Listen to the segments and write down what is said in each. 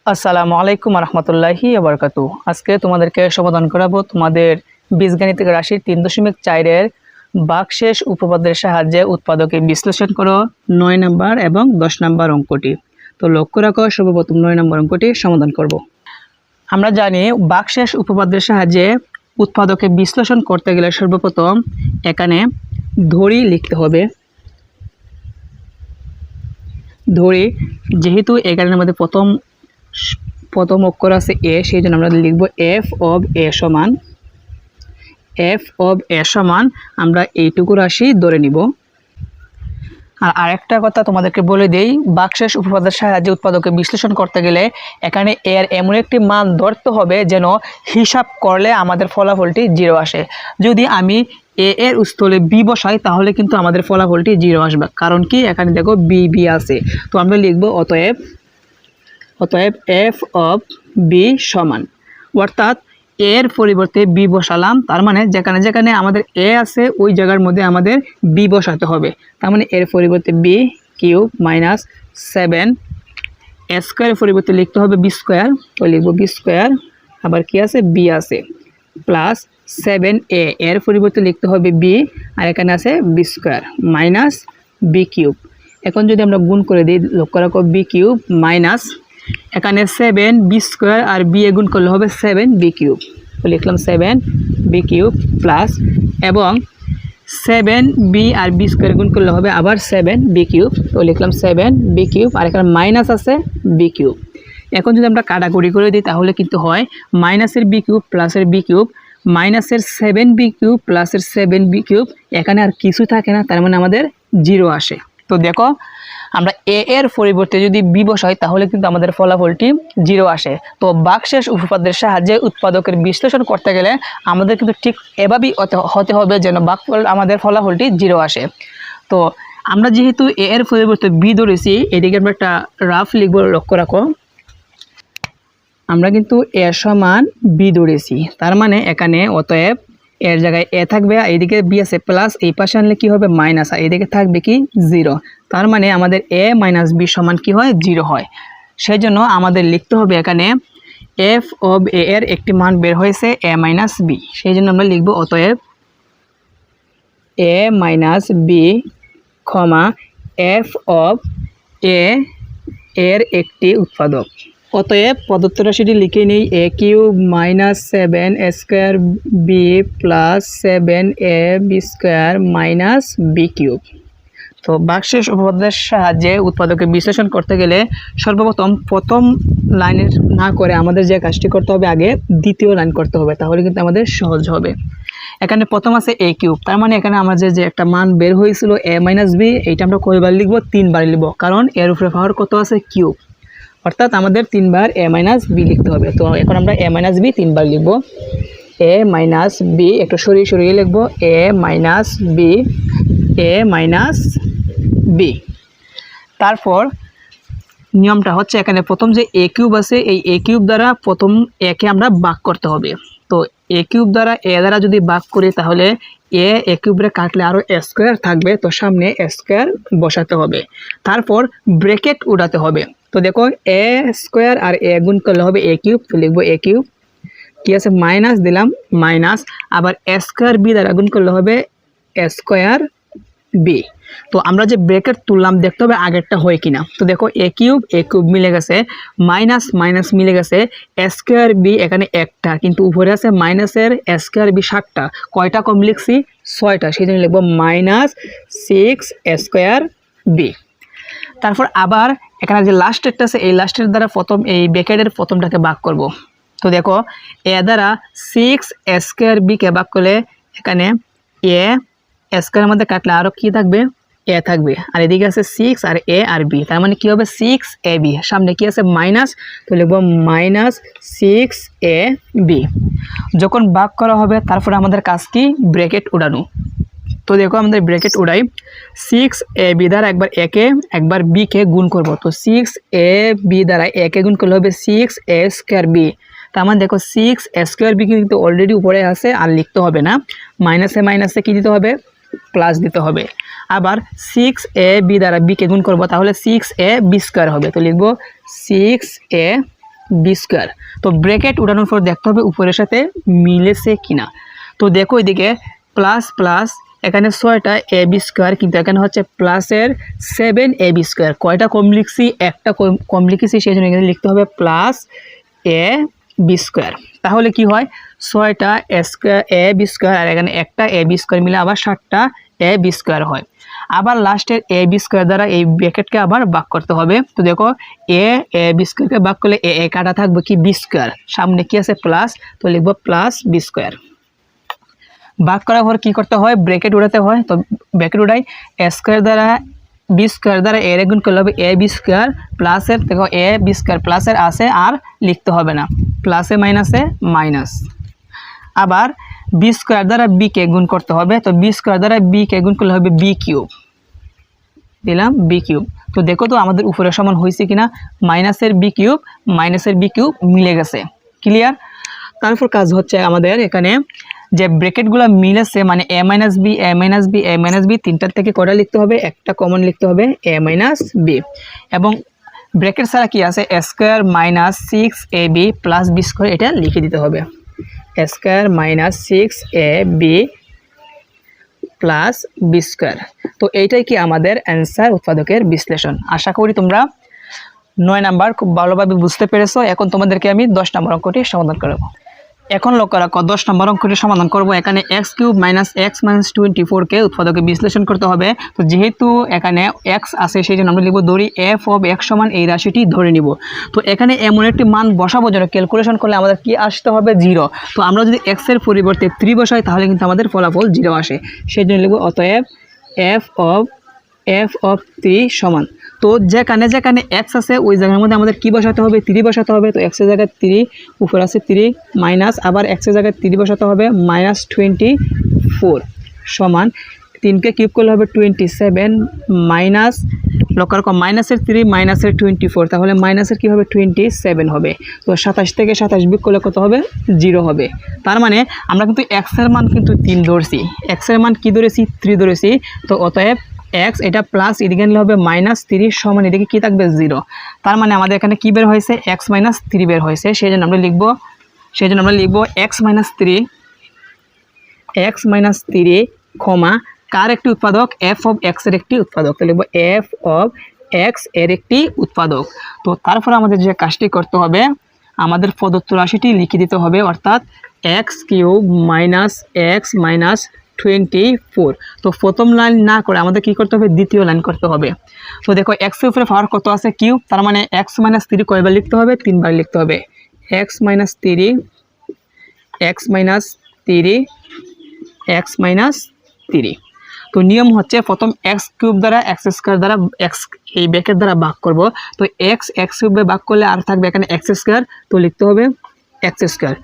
আসসালামু আলাইকুম রহমতুল্লাহি ওবরকাতু। আজকে তোমাদেরকে সমাধান করাবো তোমাদের বীজগাণিতিক রাশি 3.4-এর ভাগশেষ উপপাদ্যের সাহায্যে উৎপাদকে বিশ্লেষণ করো 9 নম্বর এবং 10 নম্বর অঙ্কটি। তো লক্ষ্য রাখো, সর্বপ্রথম 9 নম্বর অঙ্কটি সমাধান করব। আমরা জানি ভাগশেষ উপপাদ্যের সাহায্যে উৎপাদকে বিশ্লেষণ করতে গেলে সর্বপ্রথম এখানে ধরি লিখতে হবে। ধরি যেহেতু এখানের মধ্যে প্রথম অক্ষর আছে এ, সেই জন্য আমরা লিখব এফ অব এ সমান আমরা এইটুকু রাশি ধরে নিব। আর আরেকটা কথা তোমাদেরকে বলে দেই, ভাগশেষ উপপাদ্যের সাহায্যে উৎপাদকে বিশ্লেষণ করতে গেলে এখানে এর এমন একটি মান ধরতে হবে যেন হিসাব করলে আমাদের ফলাফলটি 0 আসে। যদি আমি এ এর স্থলে বি বসাই তাহলে কিন্তু আমাদের ফলাফলটি 0 আসবে। কারণ কি, এখানে দেখো বি আছে, তো আমরা লিখব অতএব এফ অফ বি সমান, অর্থাৎ এর পরিবর্তে বি বসালাম, তার মানে যেখানে যেখানে আমাদের এ আছে ওই জায়গার মধ্যে আমাদের বি বসাতে হবে। তার মানে এর পরিবর্তে বি কিউব মাইনাস 7 এ স্কোয়ারের পরিবর্তে লিখতে হবে বি স্কোয়ার, তো লিখব বি স্কোয়ার, আবার কি আছে বি আছে, প্লাস 7a এর পরিবর্তে লিখতে হবে বি, আর এখানে আছে B square minus B cube. এখন যদি আমরা গুণ করে দিই, লক্ষ্য রাখো বি কিউব মাইনাস এখানে 7 B square R B A গুণ করলে হবে 7 বি কিউব, তো লিখলাম 7 বি কিউব প্লাস, এবং 7 বি আর বি স্কোয়ার গুণ করলে হবে আবার 7 বি কিউব, তো লিখলাম 7 বি কিউব, আর এখানে মাইনাস আছে বি কিউব। এখন যদি আমরা কাটাকুটি করে দিই তাহলে কিন্তু হয় মাইনাসের বি কিউব প্লাসের বি কিউব, মাইনাসের 7 বি কিউব প্লাসের 7 বি কিউব, এখানে আর কিছু থাকে না, তার মানে আমাদের 0 আসে। তো দেখো, আমরা এ এর পরিবর্তে যদি বি বসাই তাহলে কিন্তু আমাদের ফলাফলটি 0 আসে। তো ভাগশেষ উপপাদ্যের সাহায্যে উৎপাদকের বিশ্লেষণ করতে গেলে আমাদের কিন্তু ঠিক এভাবেই হতে হবে যেন আমাদের ফলাফলটি 0 আসে। তো আমরা যেহেতু এ এর পরিবর্তে বি ধরেছি, এদিকে আমরা একটা রাফ লিখব, লক্ষ্য রাখো আমরা কিন্তু এ সমান বি ধরেছি, তার মানে এখানে অতএব এর জায়গায় এ থাকবে, এইদিকে বি আছে প্লাস, এই পাশে আনলে কি হবে মাইনাস, আর এইদিকে থাকবে কি 0, তার মানে আমাদের এ মাইনাস বি সমান কি হয় 0 হয়। সেই জন্য আমাদের লিখতে হবে এখানে এফ অব এ এর একটি মান বের হয়েছে এ মাইনাস বি, সেই জন্য আমরা লিখব অতএব এ মাইনাস বি ক্ষমা এফ অব এ এর একটি উৎপাদক। অতএব প্রদত্ত রাশিটি লিখে নিই A cube minus 7 A square B plus 7 A B square minus B cube. তো ভাগশেষ উপপাদ্যের সাহায্যে উৎপাদকে বিশ্লেষণ করতে গেলে সর্বপ্রথম প্রথম লাইনের না করে আমাদের যে কাজটি করতে হবে, আগে দ্বিতীয় লাইন করতে হবে, তাহলে কিন্তু আমাদের সহজ হবে। এখানে প্রথম আছে এ কিউব, তার মানে এখানে আমাদের যে একটা মান বের হয়েছিল এ মাইনাস বি, এইটা আমরা কয়বার লিখবো 3 বার লিখবো, কারণ এর উপরে পাওয়ার কত আছে কিউব, অর্থাৎ আমাদের 3 বার এ মাইনাস বি লিখতে হবে। তো এখন আমরা এ মাইনাস বি 3 বার লিখব, এ মাইনাস বি একটু সরিয়ে সরিয়ে লিখব, এ মাইনাস বি। তারপর নিয়মটা হচ্ছে এখানে প্রথম যে এ কিউব আছে, এই এ কিউব দ্বারা প্রথম একে আমরা ভাগ করতে হবে। তো এ কিউব দ্বারা এ দ্বারা যদি ভাগ করি তাহলে এ কিউবরে কাটলে আরও এ স্কোয়ার থাকবে, তো সামনে এ স্কোয়ার বসাতে হবে, তারপর ব্র্যাকেট উঠাতে হবে। তো দেখো এ স্কোয়ার আর এ গুণ করলে হবে এ কিউব, তো লিখবো এ কিউব, কি আছে মাইনাস দিলাম মাইনাস, আবার এ স্কোয়ার বি দ্বারা গুণ করলে হবে এ স্কোয়ার বি। তো আমরা যে ব্র্যাকেট তুললাম দেখতে হবে আগেরটা হয় কিনা। তো দেখো এ কিউব মিলে গেছে, মাইনাস মাইনাস মিলে গেছে, এ স্কোয়ার বি এখানে একটা, কিন্তু উপরে আছে মাইনাসের এ স্কোয়ার বি 7টা, কয়টা কম লিখছি 6টা, সেই জন্য লিখবো মাইনাস 6 এ স্কোয়ার বি। তারপর আবার এখানে যে লাস্টেরটা আছে, এই লাস্টের দ্বারা প্রথম এই ব্র্যাকেটের প্রথমটাকে ভাগ করব। তো দেখো এ দ্বারা 6 এ স্কোয়ার বিকে ভাগ করলে এখানে এ স্কোয়ারের মধ্যে কাটলে আরও কি থাকবে এ থাকবে, আর এদিকে আছে 6 আর এ আর বি, তার মানে কি হবে 6 এ বি, সামনে কি আছে মাইনাস, তো লিখবো মাইনাস 6 এ বি। যখন ভাগ করা হবে তারপরে আমাদের কাজ কি ব্র্যাকেট উড়ানো। তো দেখো আমাদের ব্র্যাকেট উড়াই, 6 এ বি দ্বারা একবার একে একবার বি কে গুণ করব, তো 6 এ বি দ্বারা একে গুণ করলে হবে 6 এ স্কোয়ার বি। তার মানে দেখো 6 এ স্কোয়ার বি কিন্তু অলরেডি উপরে আছে, আর লিখতে হবে না, মাইনাসে কি দিতে হবে প্লাস দিতে হবে। আবার 6 এ বি দ্বারা বি কে গুণ করব, তাহলে 6 এ বি স্কোয়ার হবে, তো লিখব 6 এ বি স্কোয়ার। তো ব্র্যাকেট উঠানোর পর দেখতে হবে উপরের সাথে মিলেছে কিনা। তো দেখো এদিকে প্লাস প্লাস এখানে 6টা এ বি স্কোয়ার, কিন্তু এখানে হচ্ছে প্লাসের 7 এ বি স্কোয়ার। কয়টা কম লিখছি? একটা কম লিখেছি, সেই জন্য এখানে লিখতে হবে প্লাস এ বি স্কোয়ার। তাহলে কি হয় 6টা এ বি স্কোয়ার আর এখানে একটা এ বি স্কোয়ার মিলে আবার 7টা এ বি স্কোয়ার হয়। আবার লাস্টের এ বি স্কোয়ার দ্বারা এই ব্র্যাকেটকে আবার ভাগ করতে হবে। তো দেখো এ বি স্কোয়ারকে ভাগ করলে এ কাটা থাকবে কি বি স্কোয়ার, সামনে কি আছে প্লাস, তো লিখবো প্লাস বি স্কোয়ার। ভাগ করার পর কি করতে হয়? ব্র্যাকেট উঠাতে হয়। তো ব্র্যাকেট উঠাই এ স্কোয়ার দ্বারা বি স্কোয়ার দ্বারা এর গুণ করলে হবে এ বি স্কোয়ার প্লাসের, দেখো এ বি স্কোয়ার প্লাসের আছে আর লিখতে হবে না, প্লাসে মাইনাসে মাইনাস। আবার বি স্কোয়ার দ্বারা বি কে গুণ করতে হবে। তো বি স্কোয়ার দ্বারা বি কে গুণ করলে হবে বি কিউব, দিলাম বি কিউব। তো দেখো তো আমাদের উপরে সমান হয়েছে কিনা, মাইনাসের বি কিউব মিলে গেছে। ক্লিয়ার? তারপর কাজ হচ্ছে আমাদের এখানে যে ব্র্যাকেটগুলো মিলেছে, মানে A minus B A minus B A minus B, তিনটার থেকে কটা লিখতে হবে? একটা কমন লিখতে হবে এ মাইনাস বি। এবং ব্র্যাকেট ছাড়া কি আছে? A square minus 6ab plus B square, এটা লিখে দিতে হবে A square minus 6ab plus B square. তো এইটাই কি আমাদের অ্যান্সার, উৎপাদকের বিশ্লেষণ। আশা করি তোমরা 9 নাম্বার খুব ভালোভাবে বুঝতে পেরেছো। এখন তোমাদেরকে আমি 10 নম্বর অঙ্কটি সমাধান করব। এখন লক্ষ্য রাখো 10 নম্বর অঙ্কটি সমাধান করব। এখানে X cube minus X minus 24কে উৎপাদকে বিশ্লেষণ করতে হবে। তো যেহেতু এখানে এক্স আছে সেই জন্য আমরা লিখব ধরি এফ অফ এক্স সমান এই রাশিটি ধরে নিব। তো এখানে এমন একটি মান বসাবো যেন ক্যালকুলেশন করলে আমাদের কি আসতে হবে? 0। তো আমরা যদি এক্স এর পরিবর্তে 3 বসাই তাহলে কিন্তু আমাদের ফলাফল 0 আসে। সেই জন্য লিখব অতএব এফ অফ 3 সমান, তো যেখানে যেখানে এক্স আছে ওই জায়গার মধ্যে আমাদের কি বসাতে হবে? 3 বসাতে হবে। তো এক্সের জায়গায় 3, উপর আছে 3 মাইনাস, আবার এক্সের জায়গায় 3 বসাতে হবে মাইনাস 24 সমান 3কে কিউব করলে হবে 27 মাইনাস, লক্ষ্য রাখো মাইনাসের 3 মাইনাসের 24, তাহলে মাইনাসের কি হবে? 27 হবে। তো 27 থেকে 27 বিয়োগ করলে কত হবে? 0 হবে। তার মানে আমরা কিন্তু এক্সের মান কিন্তু 3 ধরছি, এক্সের মান কি ধরেছি? 3 ধরেছি। তো অতএব এক্স এটা প্লাস এদিকে নিলে হবে মাইনাস 3 সমান এদিকে কি থাকবে? 0। তার মানে আমাদের এখানে কি বের হয়েছে? এক্স মাইনাস 3 বের হয়েছে। সেই জন্য আমরা লিখবো এক্স মাইনাস 3 ক্ষমা কার একটি উৎপাদক? এফ অফ এক্স এর একটি উৎপাদক। তো লিখবো এফ অফ এক্স এর একটি উৎপাদক। তো তারপর আমাদের যে কাজটি করতে হবে, আমাদের প্রদত্ত রাশিটি লিখে দিতে হবে, অর্থাৎ x cube minus X minus 24। তো প্রথম লাইন না করে আমাদের কি করতে হবে? দ্বিতীয় লাইন করতে হবে। তো দেখো এক্স এর উপরে পাওয়ার কত আছে? কিউব, তার মানে এক্স মাইনাস 3 কয়বার লিখতে হবে? 3 বার লিখতে হবে। এক্স মাইনাস 3 তো নিয়ম হচ্ছে প্রথম এক্স কিউব দ্বারা এক্স স্কোয়ার দ্বারা এক্স এই ব্র্যাকেট দ্বারা ভাগ করব। তো এক্স কিউবে ভাগ করলে আর থাকবে এখানে এক্স স্কোয়ার, তো লিখতে হবে এক্স স্কোয়ার।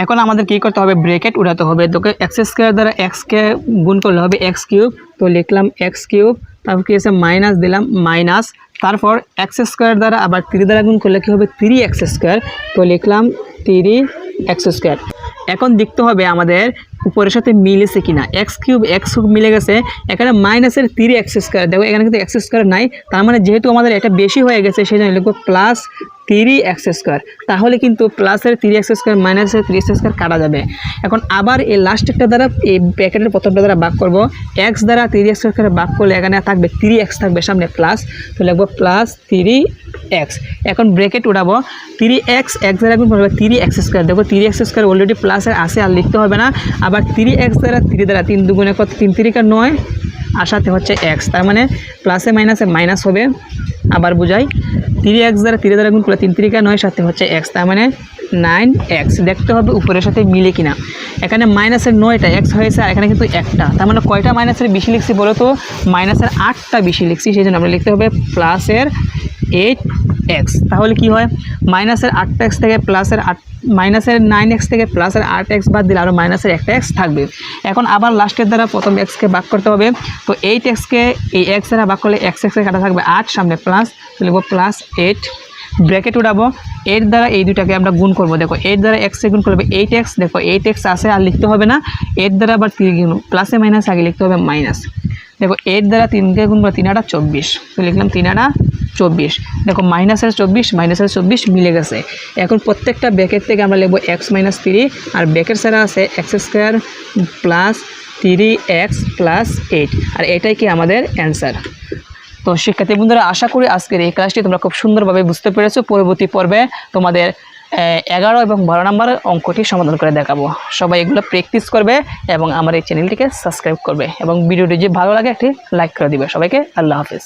এখন আমাদের কি করতে হবে? ব্র্যাকেট উঠাতে হবে। তো এক্স স্কোয়ার দ্বারা এক্সকে গুণ করলে হবে এক্স কিউব, তো লিখলাম এক্স কিউব, তারপর কি আছে মাইনাস দিলাম মাইনাস, তারপর এক্স স্কোয়ার দ্বারা আবার 3 দ্বারা গুণ করলে কি হবে? 3x স্কোয়ার, তো লিখলাম 3x স্কোয়ার। এখন দেখতে হবে আমাদের উপরের সাথে মিলেছে কিনা। এক্স কিউব মিলে গেছে, এখানে মাইনাসের 3x স্কোয়ার, দেখো এখানে কিন্তু এক্স স্কোয়ার নাই, তার মানে যেহেতু আমাদের এটা বেশি হয়ে গেছে সেই জন্য লিখবো প্লাস 3x স্কোয়ার। তাহলে কিন্তু প্লাসের 3x স্কোয়ার মাইনাসের 3x স্কোয়ার কাটা যাবে। এখন আবার এই লাস্টেরটা দ্বারা এই ব্র্যাকেটের প্রথমটা দ্বারা ভাগ করব। এক্স দ্বারা 3x স্কোয়ার ভাগ করলে এখানে থাকবে 3x থাকবে সামনে প্লাস, তো লিখবো প্লাস 3x। এখন ব্র্যাকেট উঠাবো 3x দ্বারা গুণ করবে 3x স্কোয়ার, দেখো 3x স্কোয়ার অলরেডি প্লাসের আসে আর লিখতে হবে না। আবার 3x দ্বারা 3 দ্বারা 3 দুগুণে কত? 3 3 9 আর সাথে হচ্ছে এক্স, তার মানে প্লাসে মাইনাসে মাইনাস হবে। আবার বুঝাই 3x দ্বারা 3 দ্বারা গুণ করলে 3 3 9 সাথে হচ্ছে এক্স, তার মানে 9x। দেখতে হবে উপরের সাথে মিলে কিনা। এখানে মাইনাসের 9টা এক্স হয়েছে আর এখানে কিন্তু একটা, তার মানে কয়টা মাইনাসের বেশি লিখছি বলো তো? মাইনাসের 8টা বেশি লিখছি, সেই জন্য আমরা লিখতে হবে প্লাসের 8x। তাহলে কি হয়? মাইনাসের 8x থেকে প্লাসের 8, মাইনাসের 9x থেকে প্লাসের 8x বাদ দিলে আরও মাইনাসের একটা x থাকবে। এখন আবার লাস্টের দ্বারা প্রথম এক্সকে ভাগ করতে হবে। তো 8xকে এই x দ্বারা ভাগ করলে x কাটা থাকবে 8, সামনে প্লাস, লিখব প্লাস 8। ব্র্যাকেট উঠাবো, 8 দ্বারা এই দুটাকে আমরা গুণ করব। দেখো 8 দ্বারা x গুণ করবে 8x, দেখো 8x আছে আর লিখতে হবে না। 8 দ্বারা আবার 3 গুণ, প্লাসে মাইনাস আগে লিখতে হবে মাইনাস, দেখো 8 দ্বারা 3কে গুণ করে 3 8 24, তো লিখলাম 3 8 24। দেখো মাইনাসের 24 মিলে গেছে। এখন প্রত্যেকটা ব্র্যাকেট থেকে আমরা লিখবো x - 3, আর ব্র্যাকেট ছাড়া আছে x² প্লাস 3x প্লাস 8, আর এটাই কি আমাদের অ্যান্সার। তো শিক্ষার্থী বন্ধুরা, আশা করি আজকের এই ক্লাসটি তোমরা খুব সুন্দরভাবে বুঝতে পেরেছো। পরবর্তী পর্বে তোমাদের 11 এবং 12 নম্বরের অঙ্কটি সমাধান করে দেখাবো। সবাই এগুলো প্র্যাকটিস করবে এবং আমার এই চ্যানেলটিকে সাবস্ক্রাইব করবে, এবং ভিডিওটি যে ভালো লাগে একটি লাইক করে দিবে। সবাইকে আল্লাহ হাফেজ।